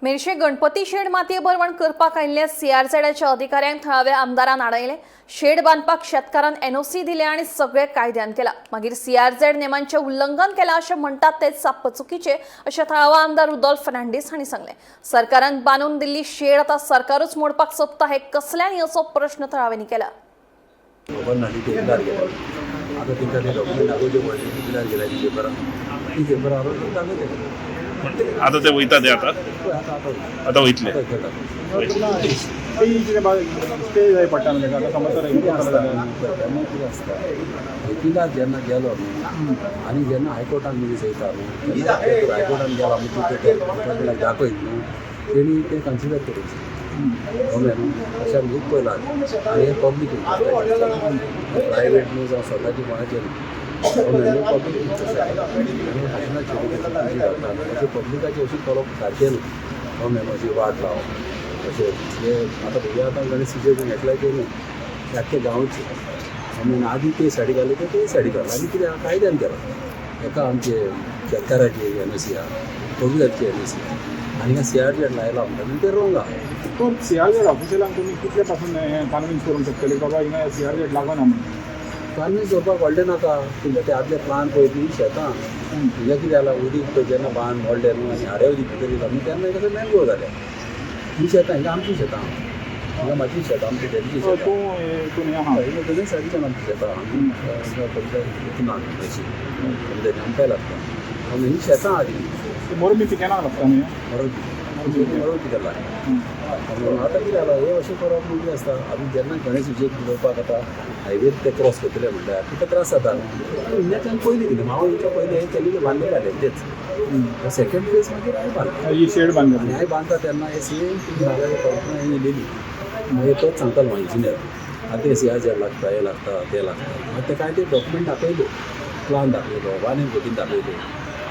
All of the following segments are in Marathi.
मेर्शे गणपती शेड मातये भरवण करपाक आयिल्ल्या सीआरझेडच्या अधिकाऱ्यांक थळाव्या आमदारान आडयले। शेड बांदपाक शेतकारान एनओसी दिले आणि सगळे कायद्यान केला। मागीर सीआरझेड नेमांचे उल्लंघन केला अशें म्हणटात ते साप्प चुकीचे अशें थळावो आमदार रुदोल्फ फर्नांडीस हांणी सांगले। सरकारान बांदून दिल्ली शेड आतां सरकारूच मोडपाक सोदता हे कसल्यांनी असो प्रश्न थळाव्यांनी केला। आता ते वयता ते आता वयतले जेन्ना गेलो आनी जेन्ना हायकोर्टान मनीस येता हायकोर्टान गेला दाखयत न्हू तेणी ते कन्सिडर करचे अशा न्यूज पयला आनी हे पब्लीक प्रायवेट न्यूज हांव स्वताची कोणाचेर पब्लिकाची अशी करप सारकें न्हू अशी वाट लावप अशें हे आतां भुरगे आतां गणेश विजय घेतल्या ते न्हू सारके गांवचे आदी ते सायडी घाले ते सायडी घालना आनी कितें कायद्यान केला एका आमचे शेतकाराची एनओसी आहा पब्लिकाची एनओसी आनी सीआरझेड लायला म्हणटा ते रोंग आहा। पूण सीआरझेड ऑफिशियलांक तुमी कितले पासून कन्विन्स करूंक शकतले बाबा हिंगा सीआरझेड लागना म्हणून? कन्विन्स करपाक व्हडलें नाका तुमचे ते आदले प्लान पळय ती शेतां हिंगा कितें जाला उदीक पळय जेन्ना बांद व्हडले न्हू आनी हाडे उदीक भितर येता न्हू तेन्ना कसो मँगो जाल्या ही शेतां हिंगा आमची शेतां हिंगा म्हाजी शेतां आमची तेंची शेतां दोनूय सायडीच्यान आमची शेतां आमी ना अशी आमकांय लागता आनी ही शेतां आदी मोरबी केन्ना लागता न्ही मरोवची केला आतां कितें जाला हे अशें करप म्हणजे आसता आमी जेन्ना गणेश विजय उलोवपाक आतां हायवे ते क्रॉस करतले म्हणल्यार तुका त्रास जाता इंडियाच्यान पयलीं कितें हांव इंच्या पयलीं हे तेणी बांदले घाले तेच सेकंड फेज मागीर हांवें बांदता ही शेड बांदली आनी हांवें बांदता तेन्ना हे सेम तुमी म्हाका कल्पना हांवें येयलेली मागीर तोच सांगतालो म्हाका इंजिनियर आतां सीआरझेड लागता हे लागता ते लागता मागीर ते कांय ते डॉक्युमेंट दाखयले प्लान दाखयलो वानीन फोटीन दाखयले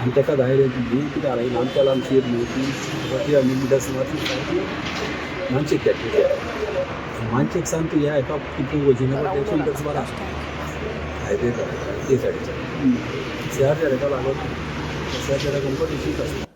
आनी ताका दायरे ही कितें जाला ही नामच्या लांब शीर न्हू ती आमी मिडसमाची मानसीक कॅटेगरी मानसीक सांग तूं ह्या हाका कितू वचीना टेन्शन करता बरो आसता हायवे ते सायडीच्यान सीआरझेड हाका लागून सीआरझेडाक गणपती शीक आसता।